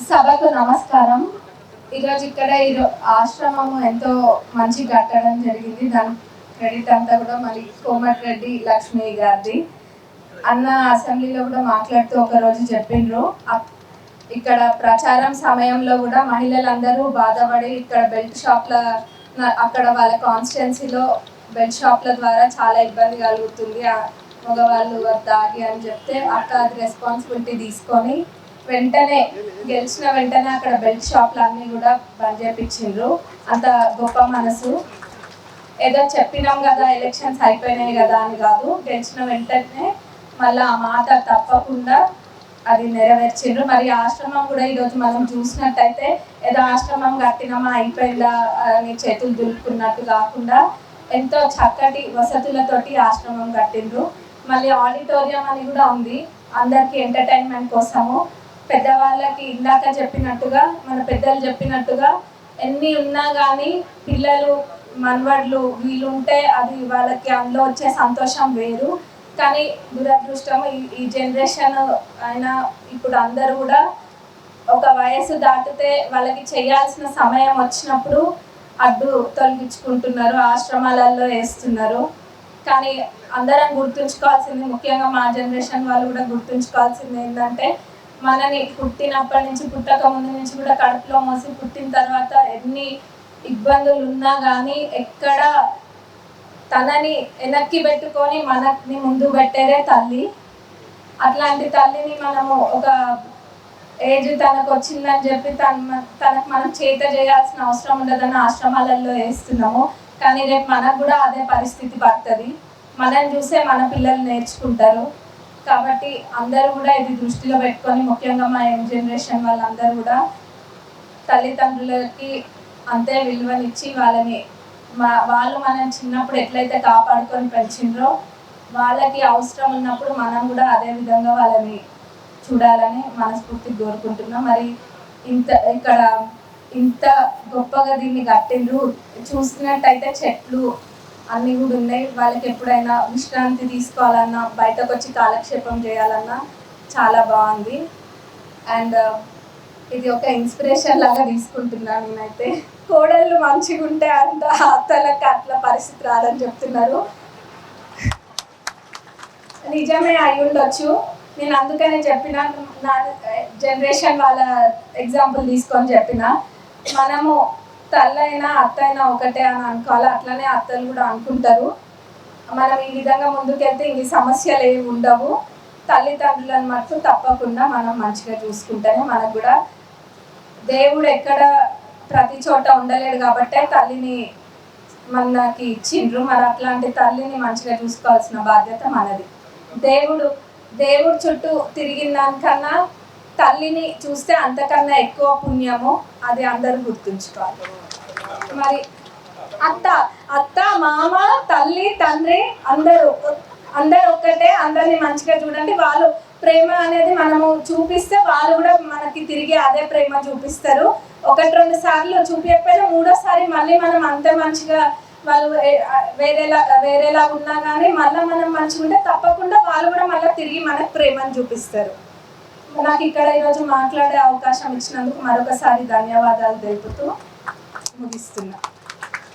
సభకు నమస్కారం. ఈరోజు ఇక్కడ ఆశ్రమము ఎంతో మంచి కట్టడం జరిగింది. దాని క్రెడిట్ అంతా కూడా మరి కోమటిరెడ్డి లక్ష్మి గారిది. అన్న అసెంబ్లీలో కూడా మాట్లాడుతూ ఒకరోజు చెప్పిండ్రు, ఇక్కడ ప్రచారం సమయంలో కూడా మహిళలందరూ బాధపడి ఇక్కడ బెల్ట్ షాప్ల అక్కడ వాళ్ళ కాన్స్టిట్యున్సీలో బెల్ట్ షాప్ల ద్వారా చాలా ఇబ్బంది కలుగుతుంది మగవాళ్ళు దాగి అని చెప్తే అక్క అది రెస్పాన్సిబిలిటీ తీసుకొని వెంటనే గెలిచిన వెంటనే అక్కడ బెల్ట్ షాప్లు అన్నీ కూడా బంద్ చేయించిండ్రు. అంత గొప్ప మనసు. ఏదో చెప్పినాం కదా ఎలక్షన్స్ అయిపోయినాయి కదా అని కాదు, గెలిచిన వెంటనే మళ్ళీ ఆ మాట తప్పకుండా అది నెరవేర్చిండ్రు. మరి ఆశ్రమం కూడా ఈరోజు మనం చూసినట్టయితే ఏదో ఆశ్రమం కట్టినామా అయిపోయిందా అని చేతులు దులుపుకున్నట్టు కాకుండా ఎంతో చక్కటి వసతులతోటి ఆశ్రమం కట్టిండ్రు. మళ్ళీ ఆడిటోరియం అని కూడా ఉంది అందరికీ ఎంటర్టైన్మెంట్ కోసము. పెద్దవాళ్ళకి ఇందాక చెప్పినట్టుగా మన పెద్దలు చెప్పినట్టుగా ఎన్ని ఉన్నా కానీ పిల్లలు మనవడ్లు వీళ్ళుంటే అది వాళ్ళకి అందులో వచ్చే సంతోషం వేరు. కానీ దురదృష్టం ఈ జనరేషన్ అయినా ఇప్పుడు అందరూ కూడా ఒక వయసు దాటితే వాళ్ళకి చేయాల్సిన సమయం వచ్చినప్పుడు అడ్డు తొలగించుకుంటున్నారు, ఆశ్రమాలలో వేస్తున్నారు. కానీ అందరం గుర్తుంచుకోవాల్సింది, ముఖ్యంగా మా జనరేషన్ వాళ్ళు కూడా గుర్తుంచుకోవాల్సింది ఏంటంటే మనని పుట్టినప్పటి నుంచి పుట్టక ముందు నుంచి కూడా కడుపులో మోసి పుట్టిన తర్వాత ఎన్ని ఇబ్బందులు ఉన్నా కానీ ఎక్కడ తనని వెనక్కి పెట్టుకొని మనని ముందు పెట్టేదే తల్లి. అట్లాంటి తల్లిని మనము ఒక ఏజ్ తనకు వచ్చిందని చెప్పి తనకు మనం చేత చేయాల్సిన అవసరం ఉండదని ఆశ్రమాలలో వేస్తున్నాము. కానీ రేపు మనకు కూడా అదే పరిస్థితి పడుతుంది. మనని చూసే మన పిల్లలు నేర్చుకుంటారు. కాబట్టి అందరూ కూడా ఇది దృష్టిలో పెట్టుకొని ముఖ్యంగా మా యంగ్ జనరేషన్ వాళ్ళందరూ కూడా తల్లిదండ్రులకి అంతే విలువనిచ్చి వాళ్ళు మనం చిన్నప్పుడు ఎట్లయితే కాపాడుకొని పెంచిండ్రో వాళ్ళకి అవసరం ఉన్నప్పుడు మనం కూడా అదే విధంగా వాళ్ళని చూడాలని మనస్ఫూర్తిగా కోరుకుంటున్నాం. మరి ఇక్కడ ఇంత గొప్పగా దీన్ని కట్టిండ్రు. చూసినట్టయితే చెట్లు అన్నీ కూడా ఉన్నాయి. వాళ్ళకి ఎప్పుడైనా విశ్రాంతి తీసుకోవాలన్నా బయటకు వచ్చి కాలక్షేపం చేయాలన్నా చాలా బాగుంది. అండ్ ఇది ఒక ఇన్స్పిరేషన్ లాగా తీసుకుంటున్నాను నేనైతే. కోడళ్ళు మంచిగా ఉంటే అంత అత్తలకు అట్లా పరిస్థితి రాదని చెప్తున్నారు. నిజమే అయి ఉండొచ్చు. నేను అందుకనే చెప్పిన, నా జనరేషన్ వాళ్ళ ఎగ్జాంపుల్ తీసుకొని చెప్పిన, మనము తల్లైనా అత్తైనా ఒకటే అని అనుకోవాలి. అట్లనే అత్తలు కూడా అనుకుంటారు. మనం ఈ విధంగా ముందుకెళ్తే ఈ సమస్యలు ఏమి ఉండవు. తల్లిదండ్రులను మటుకు తప్పకుండా మనం మంచిగా చూసుకుంటేనే మనకు కూడా దేవుడు ఎక్కడ ప్రతి చోట ఉండలేడు కాబట్టే తల్లిని మనకి ఇచ్చిండ్రు. మరి అట్లాంటి తల్లిని మంచిగా చూసుకోవాల్సిన బాధ్యత మనది. దేవుడు చుట్టూ తిరిగిన దానికన్నా తల్లిని చూస్తే అంతకన్నా ఎక్కువ పుణ్యము. అది అందరూ గుర్తుంచుకోవాలి. మరి అత్త మామ తల్లి తండ్రి అందరూ ఒక్కటే. అందరినీ మంచిగా చూడండి. వాళ్ళు ప్రేమ అనేది మనము చూపిస్తే వాళ్ళు కూడా మనకి తిరిగి అదే ప్రేమ చూపిస్తారు. 1-2 సార్లు చూపించకపోయినా మూడోసారి మళ్ళీ మనం అంతే మంచిగా వాళ్ళు వేరేలా ఉన్నా కానీ మళ్ళీ మనం మంచిగా ఉంటే తప్పకుండా వాళ్ళు కూడా మళ్ళీ తిరిగి మనకు ప్రేమను చూపిస్తారు. నాకు ఇక్కడ ఈరోజు మాట్లాడే అవకాశం ఇచ్చినందుకు మరొకసారి ధన్యవాదాలు తెలుపుతూ ముగిస్తున్నా.